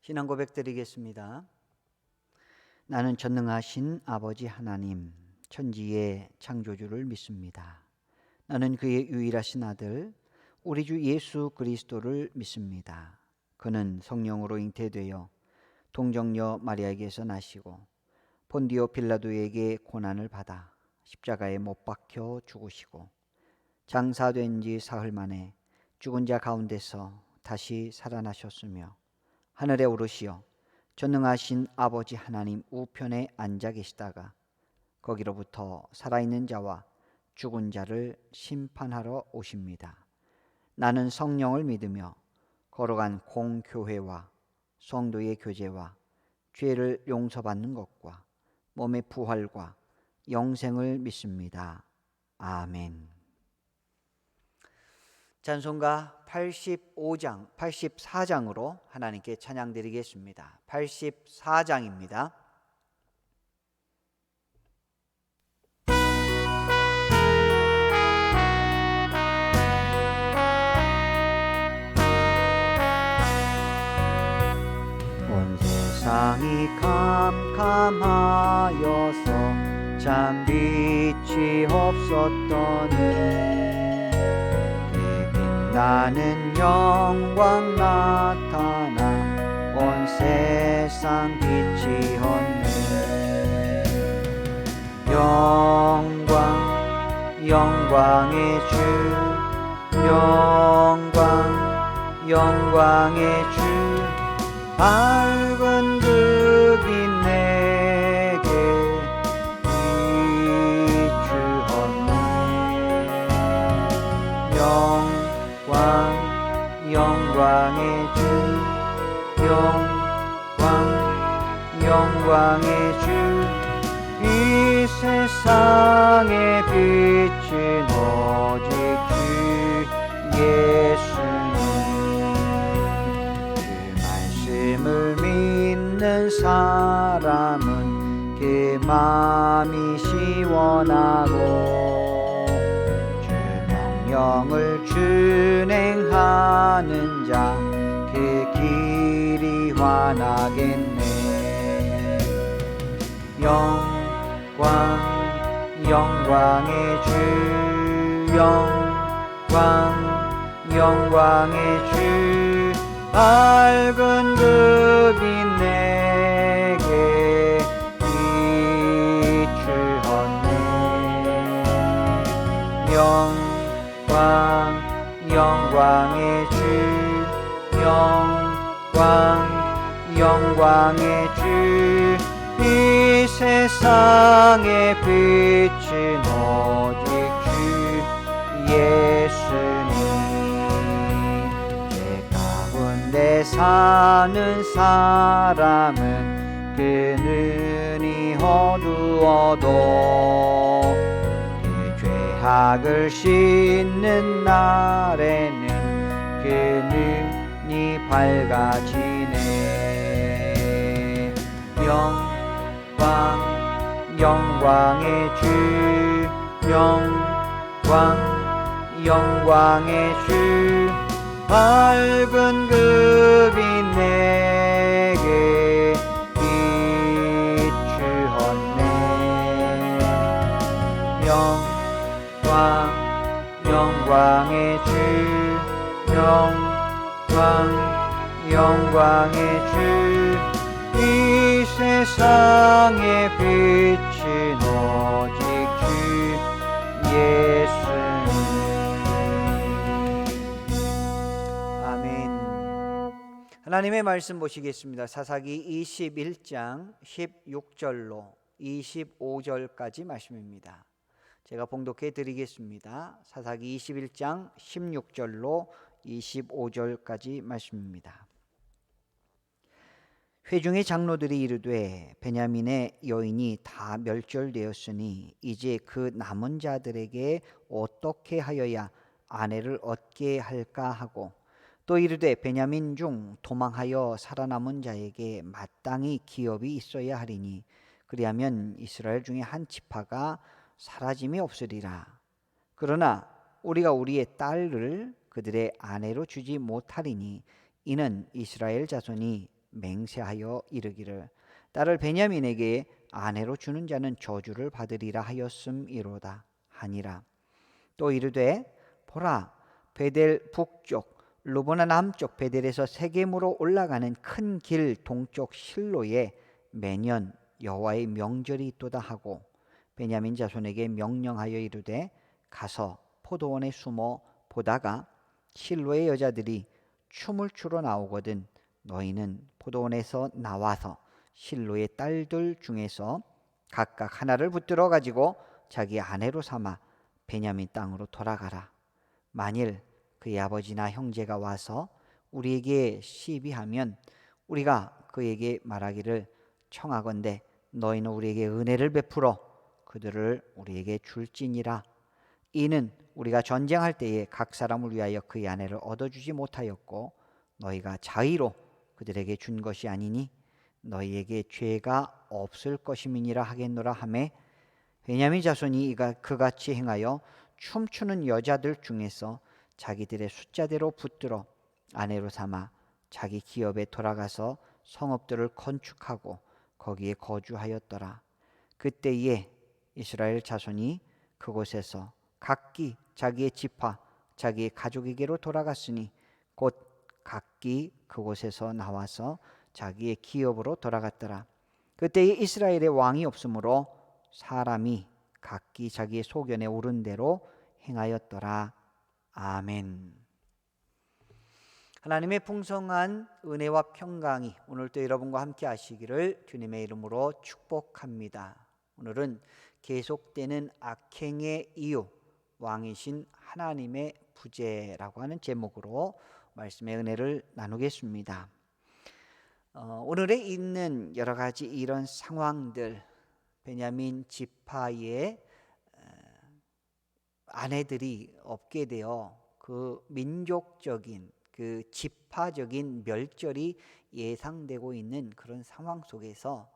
신앙 고백 드리겠습니다. 나는 전능하신 아버지 하나님, 천지의 창조주를 믿습니다. 나는 그의 유일하신 아들, 우리 주 예수 그리스도를 믿습니다. 그는 성령으로 잉태되어 동정녀 마리아에게서 나시고 본디오 빌라도에게 고난을 받아 십자가에 못 박혀 죽으시고 장사된 지 사흘 만에 죽은 자 가운데서 다시 살아나셨으며 하늘에 오르시어 전능하신 아버지 하나님 우편에 앉아 계시다가 거기로부터 살아있는 자와 죽은 자를 심판하러 오십니다. 나는 성령을 믿으며 거룩한 공교회와 성도의 교제와 죄를 용서받는 것과 몸의 부활과 영생을 믿습니다. 아멘. 찬송가 84장으로 하나님께 찬양드리겠습니다. 84장입니다. 온 세상이 캄캄하여서 참 빛이 없었더니 나는 영광 나타나 온 세상 빛이 었네. 영광의 주, 영광의 주, 밝은 그 빛 내게 비추었네. 영광의 주, 영광의 주, 이 세상의 빛은 오직 주 예수님. 그 말씀을 믿는 사람은 그 마음이 시원하고 영을 준행하는 자 그 길이 환하겠네. 영광의 주, 영광의 주, 밝은 그 빛 내게 비추었네. 영광의 주, 영광의 주, 이 세상의 빛은 오직 주 예수님. 죄 가운데 사는 사람은 그 눈이 어두워도 죄악을 씻는 날에는 그 눈이 밝아지네. 영광의 주, 영광의 주, 밝은 그 빛 내게 비추었네. 영광의 주, 영광의 주, 이 세상의 빛은 오직 주 예수님. 아멘. 하나님의 말씀 보시겠습니다. 사사기 21장 16절로 25절까지 말씀입니다. 제가 봉독해 드리겠습니다. 사사기 21장 16절로 25절까지 말씀입니다. 회중의 장로들이 이르되 베냐민의 여인이 다 멸절되었으니 이제 그 남은 자들에게 어떻게 하여야 아내를 얻게 할까 하고 또 이르되 베냐민 중 도망하여 살아남은 자에게 마땅히 기업이 있어야 하리니 그리하면 이스라엘 중에 한 지파가 사라짐이 없으리라. 그러나 우리가 우리의 딸을 그들의 아내로 주지 못하리니 이는 이스라엘 자손이 맹세하여 이르기를 딸을 베냐민에게 아내로 주는 자는 저주를 받으리라 하였음이로다 하니라. 또 이르되 보라 베델 북쪽 르보나 남쪽 베델에서 세겜으로 올라가는 큰 길 동쪽 실로에 매년 여호와의 명절이 있도다 하고 베냐민 자손에게 명령하여 이르되 가서 포도원에 숨어 보다가 실로의 여자들이 춤을 추러 나오거든 너희는 포도원에서 나와서 실로의 딸들 중에서 각각 하나를 붙들어 가지고 자기 아내로 삼아 베냐민 땅으로 돌아가라. 만일 그의 아버지나 형제가 와서 우리에게 시비하면 우리가 그에게 말하기를 청하건대 너희는 우리에게 은혜를 베풀어 그들을 우리에게 줄지니라. 이는 우리가 전쟁할 때에 각 사람을 위하여 그의 아내를 얻어주지 못하였고 너희가 자의로 그들에게 준 것이 아니니 너희에게 죄가 없을 것임이니라 하겠노라 하매 베냐민 자손이 그같이 행하여 춤추는 여자들 중에서 자기들의 숫자대로 붙들어 아내로 삼아 자기 기업에 돌아가서 성읍들을 건축하고 거기에 거주하였더라. 그때에 이스라엘 자손이 그곳에서 각기 자기의 지파 자기의 가족에게로 돌아갔으니 곧 각기 그곳에서 나와서 자기의 기업으로 돌아갔더라. 그때에 이스라엘의 왕이 없으므로 사람이 각기 자기의 소견에 오른 대로 행하였더라. 아멘. 하나님의 풍성한 은혜와 평강이 오늘도 여러분과 함께 하시기를 주님의 이름으로 축복합니다. 오늘은 계속되는 악행의 이유, 왕이신 하나님의 부재라고 하는 제목으로 말씀의 은혜를 나누겠습니다. 오늘에 있는 여러 가지 이런 상황들, 베냐민 지파의 아내들이 없게 되어 그 민족적인 그 지파적인 멸절이 예상되고 있는 그런 상황 속에서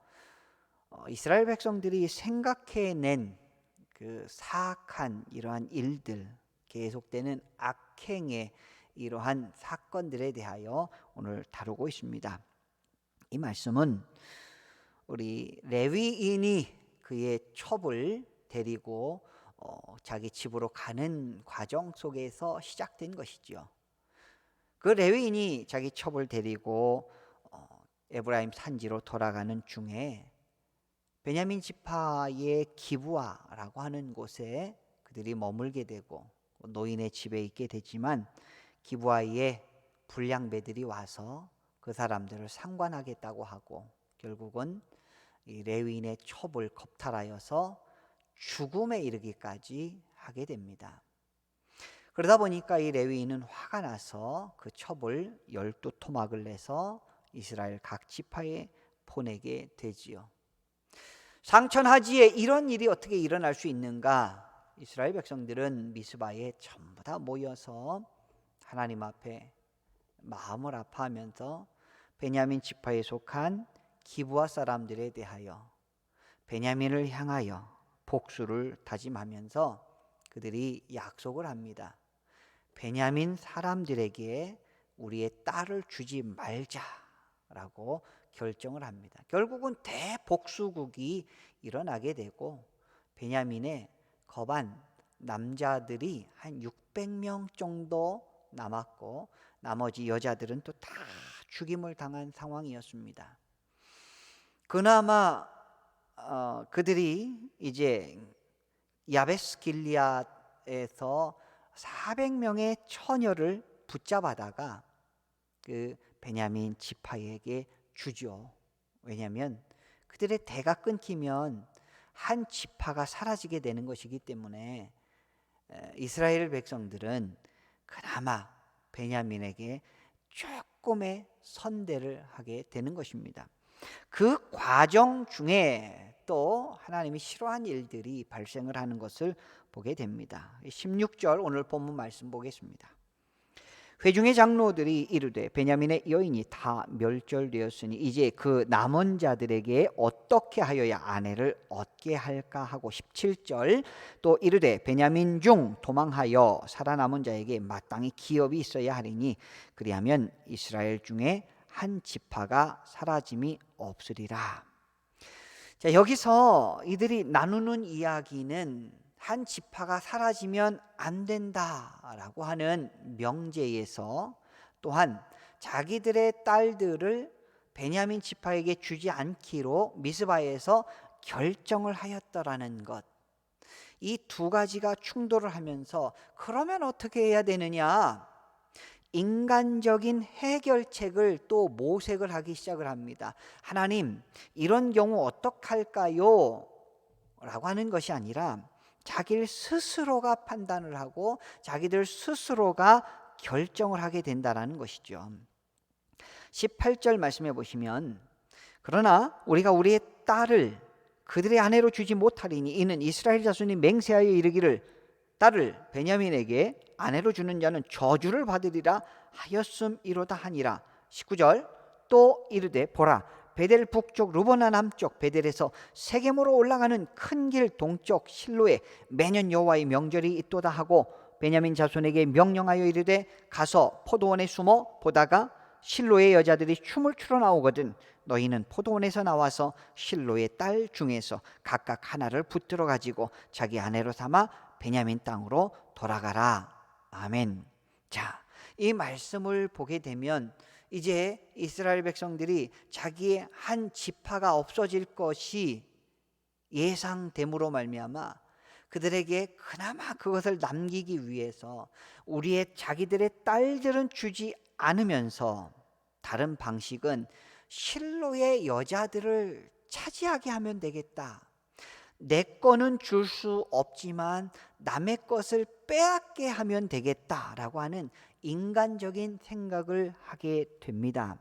이스라엘 백성들이 생각해낸 그 사악한 이러한 일들, 계속되는 악행의 이러한 사건들에 대하여 오늘 다루고 있습니다. 이 말씀은 우리 레위인이 그의 첩을 데리고 자기 집으로 가는 과정 속에서 시작된 것이죠. 그 레위인이 자기 첩을 데리고 에브라임 산지로 돌아가는 중에 베냐민 지파의 기브아라고 하는 곳에 그들이 머물게 되고 노인의 집에 있게 되지만 기브아의 불량배들이 와서 그 사람들을 상관하겠다고 하고 결국은 이 레위인의 첩을 겁탈하여서 죽음에 이르기까지 하게 됩니다. 그러다 보니까 이 레위인은 화가 나서 그 첩을 12토막을 내서 이스라엘 각 지파에 보내게 되지요. 상천하지에 이런 일이 어떻게 일어날 수 있는가? 이스라엘 백성들은 미스바에 전부 다 모여서 하나님 앞에 마음을 아파하면서 베냐민 지파에 속한 기브아 사람들에 대하여 베냐민을 향하여 복수를 다짐하면서 그들이 약속을 합니다. 베냐민 사람들에게 우리의 딸을 주지 말자라고 결정을 합니다. 결국은 대복수국이 일어나게 되고 베냐민의 거반 남자들이 한 600명 정도 남았고 나머지 여자들은 또 다 죽임을 당한 상황이었습니다. 그나마 그들이 이제 야베스 길리앗에서 400명의 처녀를 붙잡아다가 그 베냐민 지파에게 주죠. 왜냐하면 그들의 대가 끊기면 한 지파가 사라지게 되는 것이기 때문에 이스라엘 백성들은 그나마 베냐민에게 조금의 선대를 하게 되는 것입니다. 그 과정 중에 또 하나님이 싫어한 일들이 발생을 하는 것을 보게 됩니다. 16절 오늘 본문 말씀 보겠습니다. 회중의 장로들이 이르되 베냐민의 여인이 다 멸절되었으니 이제 그 남은 자들에게 어떻게 하여야 아내를 얻게 할까 하고 17절 또 이르되 베냐민 중 도망하여 살아남은 자에게 마땅히 기업이 있어야 하리니 그리하면 이스라엘 중에 한 지파가 사라짐이 없으리라. 자, 여기서 이들이 나누는 이야기는 한 지파가 사라지면 안 된다라고 하는 명제에서, 또한 자기들의 딸들을 베냐민 지파에게 주지 않기로 미스바에서 결정을 하였더라는 것, 이 두 가지가 충돌을 하면서 그러면 어떻게 해야 되느냐, 인간적인 해결책을 또 모색을 하기 시작을 합니다. 하나님, 이런 경우 어떡할까요? 라고 하는 것이 아니라 자기들 스스로가 판단을 하고 자기들 스스로가 결정을 하게 된다는 것이죠. 18절 말씀해 보시면, 그러나 우리가 우리의 딸을 그들의 아내로 주지 못하리니 이는 이스라엘 자손이 맹세하여 이르기를 딸을 베냐민에게 아내로 주는 자는 저주를 받으리라 하였음이로다 하니라. 19절 또 이르되 보라, 베델 북쪽 르보나 남쪽 베델에서 세겜으로 올라가는 큰 길 동쪽 실로에 매년 여호와의 명절이 있도다 하고 베냐민 자손에게 명령하여 이르되 가서 포도원에 숨어 보다가 실로의 여자들이 춤을 추러 나오거든 너희는 포도원에서 나와서 실로의 딸 중에서 각각 하나를 붙들어 가지고 자기 아내로 삼아 베냐민 땅으로 돌아가라. 아멘. 자, 이 말씀을 보게 되면 이제 이스라엘 백성들이 자기의 한 지파가 없어질 것이 예상됨으로 말미암아 그들에게 그나마 그것을 남기기 위해서 우리의 자기들의 딸들은 주지 않으면서 다른 방식은 실로의 여자들을 차지하게 하면 되겠다. 내 거는 줄 수 없지만 남의 것을 빼앗게 하면 되겠다라고 하는 인간적인 생각을 하게 됩니다.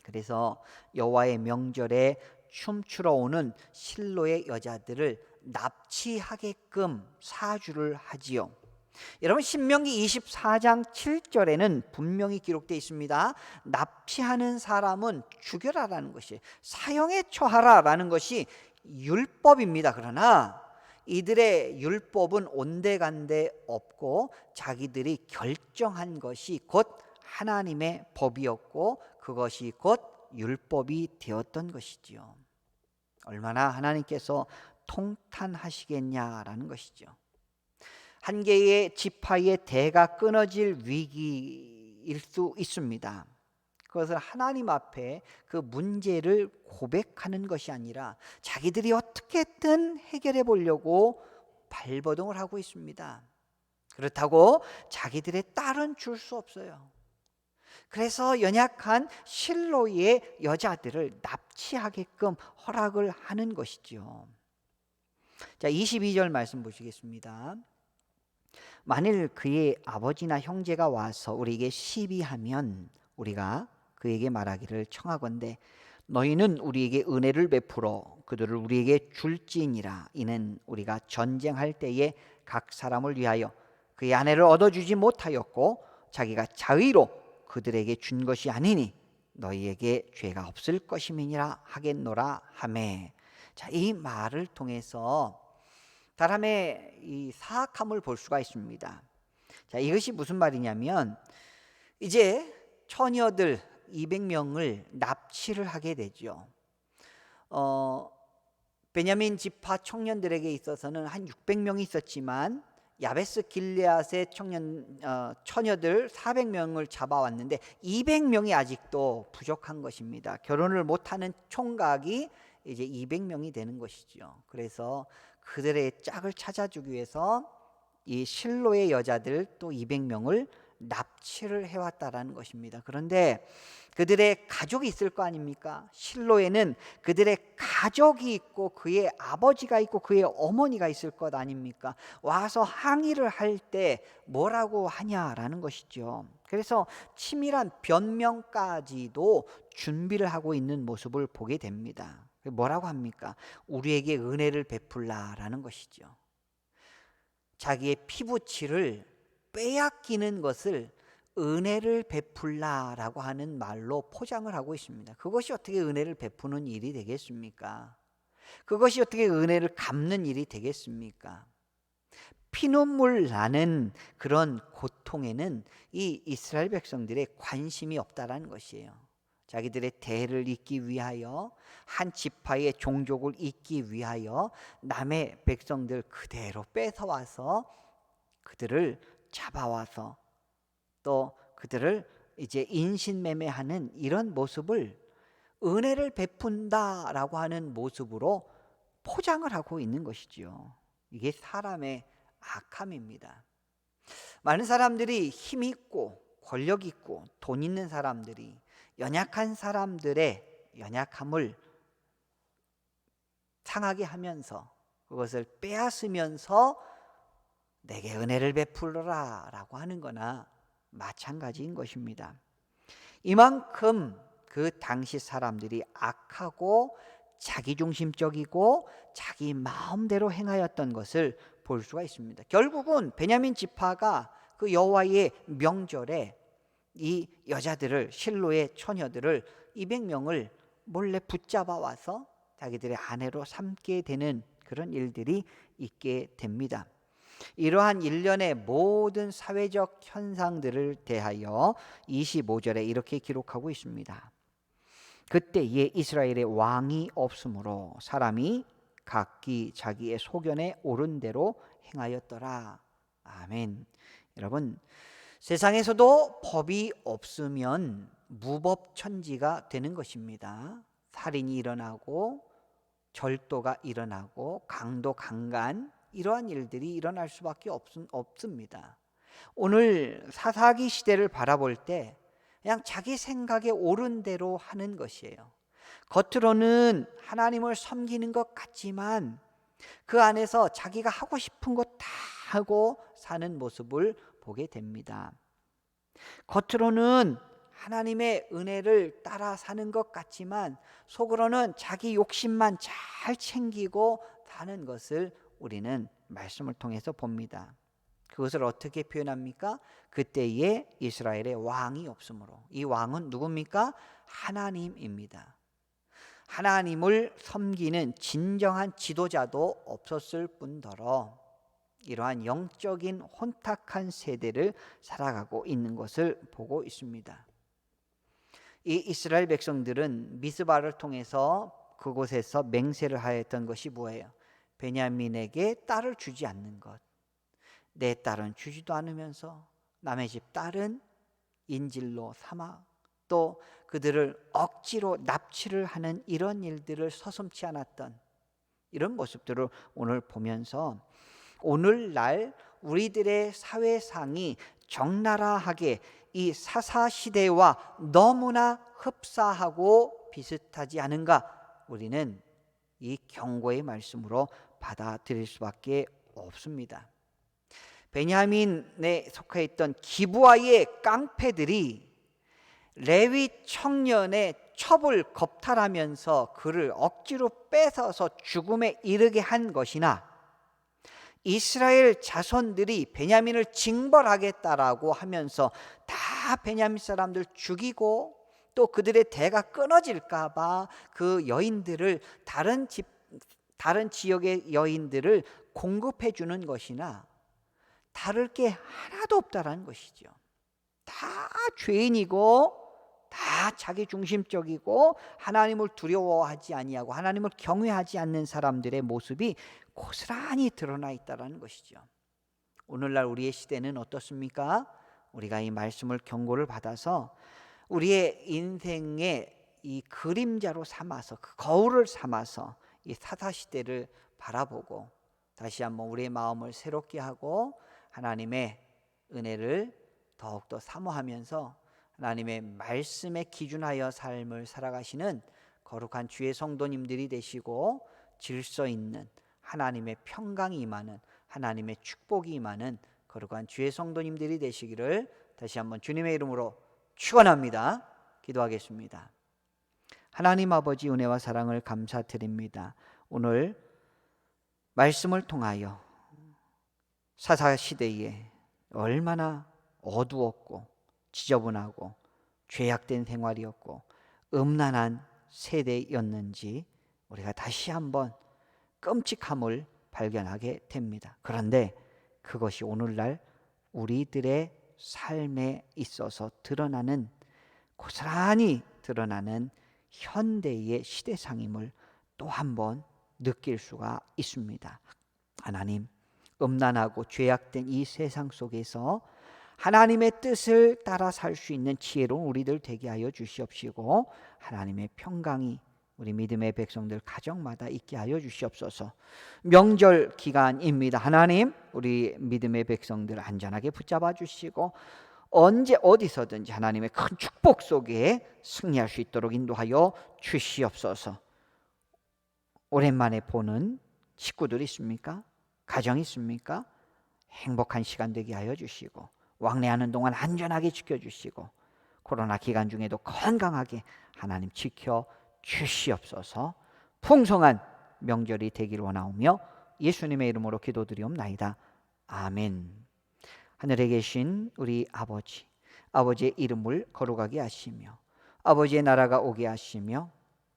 그래서 여호와의 명절에 춤추러 오는 실로의 여자들을 납치하게끔 사주를 하지요. 여러분, 신명기 24장 7절에는 분명히 기록되어 있습니다. 납치하는 사람은 죽여라라는 것이, 사형에 처하라라는 것이 율법입니다. 그러나 이들의 율법은 온데간데 없고 자기들이 결정한 것이 곧 하나님의 법이었고 그것이 곧 율법이 되었던 것이지요. 얼마나 하나님께서 통탄하시겠냐라는 것이죠. 한 개의 지파의 대가 끊어질 위기일 수 있습니다. 그것을 하나님 앞에 그 문제를 고백하는 것이 아니라 자기들이 어떻게든 해결해 보려고 발버둥을 하고 있습니다. 그렇다고 자기들의 딸은 줄 수 없어요. 그래서 연약한 실로의 여자들을 납치하게끔 허락을 하는 것이죠. 자, 22절 말씀 보시겠습니다. 만일 그의 아버지나 형제가 와서 우리에게 시비하면 우리가 그에게 말하기를 청하건대 너희는 우리에게 은혜를 베풀어 그들을 우리에게 줄지니라. 이는 우리가 전쟁할 때에 각 사람을 위하여 그의 아내를 얻어주지 못하였고 자기가 자의로 그들에게 준 것이 아니니 너희에게 죄가 없을 것임이니라 하겠노라 하매. 자, 이 말을 통해서 사람의 이 사악함을 볼 수가 있습니다. 자, 이것이 무슨 말이냐면 이제 처녀들 200명을 납치를 하게 되죠. 베냐민 지파 청년들에게 있어서는 한 600명이 있었지만 야베스 길레앗의 처녀들 400명을 잡아왔는데 200명이 아직도 부족한 것입니다. 결혼을 못하는 총각이 이제 200명이 되는 것이죠. 그래서 그들의 짝을 찾아주기 위해서 이 실로의 여자들 또 200명을 납치를 해왔다라는 것입니다. 그런데 그들의 가족이 있을 거 아닙니까? 실로에는 그들의 가족이 있고 그의 아버지가 있고 그의 어머니가 있을 것 아닙니까? 와서 항의를 할 때 뭐라고 하냐라는 것이죠. 그래서 치밀한 변명까지도 준비를 하고 있는 모습을 보게 됩니다. 뭐라고 합니까? 우리에게 은혜를 베풀라라는 것이죠. 자기의 피부치를 빼앗기는 것을 은혜를 베풀라라고 하는 말로 포장을 하고 있습니다. 그것이 어떻게 은혜를 베푸는 일이 되겠습니까? 그것이 어떻게 은혜를 갚는 일이 되겠습니까? 피눈물 나는 그런 고통에는 이 이스라엘 백성들의 관심이 없다라는 것이에요. 자기들의 대를 잇기 위하여, 한 지파의 종족을 잇기 위하여 남의 백성들 그대로 뺏어와서 그들을 잡아와서 또 그들을 이제 인신매매하는 이런 모습을 은혜를 베푼다라고 하는 모습으로 포장을 하고 있는 것이지요. 이게 사람의 악함입니다. 많은 사람들이 힘 있고 권력 있고 돈 있는 사람들이 연약한 사람들의 연약함을 상하게 하면서 그것을 빼앗으면서 내게 은혜를 베풀어라 라고 하는 거나 마찬가지인 것입니다. 이만큼 그 당시 사람들이 악하고 자기중심적이고 자기 마음대로 행하였던 것을 볼 수가 있습니다. 결국은 베냐민 지파가 그 여호와의 명절에 이 여자들을, 실로의 처녀들을 200명을 몰래 붙잡아 와서 자기들의 아내로 삼게 되는 그런 일들이 있게 됩니다. 이러한 일련의 모든 사회적 현상들을 대하여 25절에 이렇게 기록하고 있습니다. 그때에 이스라엘의 왕이 없으므로 사람이 각기 자기의 소견에 옳은 대로 행하였더라. 아멘. 여러분, 세상에서도 법이 없으면 무법천지가 되는 것입니다. 살인이 일어나고 절도가 일어나고 강도 강간 이러한 일들이 일어날 수밖에 없습니다. 오늘 사사기 시대를 바라볼 때 그냥 자기 생각에 옳은 대로 하는 것이에요. 겉으로는 하나님을 섬기는 것 같지만 그 안에서 자기가 하고 싶은 것 다 하고 사는 모습을 보게 됩니다. 겉으로는 하나님의 은혜를 따라 사는 것 같지만 속으로는 자기 욕심만 잘 챙기고 사는 것을 우리는 말씀을 통해서 봅니다. 그것을 어떻게 표현합니까? 그때에 이스라엘의 왕이 없으므로. 이 왕은 누굽니까? 하나님입니다. 하나님을 섬기는 진정한 지도자도 없었을 뿐더러 이러한 영적인 혼탁한 세대를 살아가고 있는 것을 보고 있습니다. 이 이스라엘 백성들은 미스바를 통해서 그곳에서 맹세를 하였던 것이 뭐예요? 베냐민에게 딸을 주지 않는 것. 내 딸은 주지도 않으면서 남의 집 딸은 인질로 삼아 또 그들을 억지로 납치를 하는 이런 일들을 서슴지 않았던 이런 모습들을 오늘 보면서 오늘날 우리들의 사회상이 적나라하게 이 사사시대와 너무나 흡사하고 비슷하지 않은가, 우리는 이 경고의 말씀으로 받아들일 수밖에 없습니다. 베냐민에 속해 있던 기브아의 깡패들이 레위 청년의 첩을 겁탈하면서 그를 억지로 뺏어서 죽음에 이르게 한 것이나 이스라엘 자손들이 베냐민을 징벌하겠다라고 하면서 다 베냐민 사람들 죽이고 또 그들의 대가 끊어질까 봐 그 여인들을 다른 지역의 여인들을 공급해 주는 것이나 다를 게 하나도 없다라는 것이죠. 다 죄인이고 다 자기 중심적이고 하나님을 두려워하지 아니하고 하나님을 경외하지 않는 사람들의 모습이 고스란히 드러나 있다라는 것이죠. 오늘날 우리의 시대는 어떻습니까? 우리가 이 말씀을 경고를 받아서 우리의 인생의 이 그림자로 삼아서 그 거울을 삼아서 이 사사시대를 바라보고 다시 한번 우리의 마음을 새롭게 하고 하나님의 은혜를 더욱더 사모하면서 하나님의 말씀에 기준하여 삶을 살아가시는 거룩한 주의 성도님들이 되시고 질서 있는 하나님의 평강이 임하는 하나님의 축복이 임하는 거룩한 주의 성도님들이 되시기를 다시 한번 주님의 이름으로 축원합니다. 기도하겠습니다. 하나님 아버지 은혜와 사랑을 감사드립니다. 오늘 말씀을 통하여 사사시대에 얼마나 어두웠고 지저분하고 죄악된 생활이었고 음란한 세대였는지 우리가 다시 한번 끔찍함을 발견하게 됩니다. 그런데 그것이 오늘날 우리들의 삶에 있어서 드러나는 고스란히 드러나는 현대의 시대상임을 또 한 번 느낄 수가 있습니다. 하나님, 음란하고 죄악된 이 세상 속에서 하나님의 뜻을 따라 살 수 있는 지혜로운 우리들 되게 하여 주시옵시고, 하나님의 평강이 우리 믿음의 백성들 가정마다 있게 하여 주시옵소서. 명절 기간입니다. 하나님, 우리 믿음의 백성들 안전하게 붙잡아 주시고 언제 어디서든지 하나님의 큰 축복 속에 승리할 수 있도록 인도하여 주시옵소서. 오랜만에 보는 식구들 있습니까? 가정 있습니까? 행복한 시간 되게 하여 주시고, 왕래하는 동안 안전하게 지켜주시고, 코로나 기간 중에도 건강하게 하나님 지켜 주시옵소서. 풍성한 명절이 되기를 원하오며 예수님의 이름으로 기도드리옵나이다. 아멘. 하늘에 계신 우리 아버지, 아버지의 이름을 거룩하게 하시며 아버지의 나라가 오게 하시며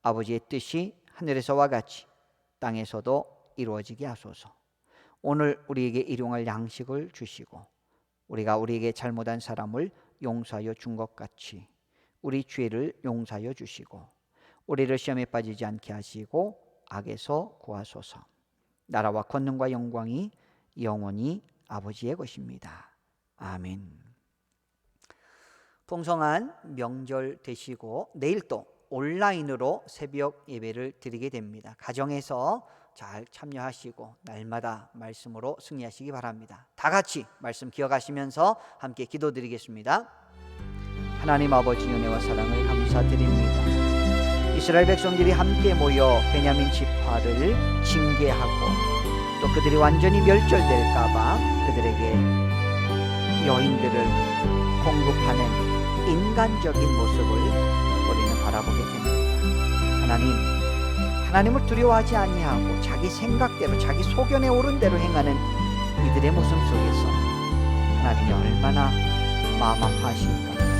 아버지의 뜻이 하늘에서와 같이 땅에서도 이루어지게 하소서. 오늘 우리에게 일용할 양식을 주시고 우리가 우리에게 잘못한 사람을 용서하여 준 것 같이 우리 죄를 용서하여 주시고 우리를 시험에 빠지지 않게 하시고 악에서 구하소서. 나라와 권능과 영광이 영원히 아버지의 것입니다. 아멘. 풍성한 명절 되시고 내일 또 온라인으로 새벽 예배를 드리게 됩니다. 가정에서 잘 참여하시고 날마다 말씀으로 승리하시기 바랍니다. 다 같이 말씀 기억하시면서 함께 기도드리겠습니다. 하나님 아버지, 은혜와 사랑을 감사드립니다. 이스라엘 백성들이 함께 모여 베냐민 지파를 징계하고 또 그들이 완전히 멸절될까 봐 그들에게 여인들을 공급하는 인간적인 모습을 우리는 바라보게 됩니다. 하나님을 두려워하지 아니하고 자기 생각대로 자기 소견에 오른 대로 행하는 이들의 모습 속에서 하나님이 얼마나 마음 아파하실까.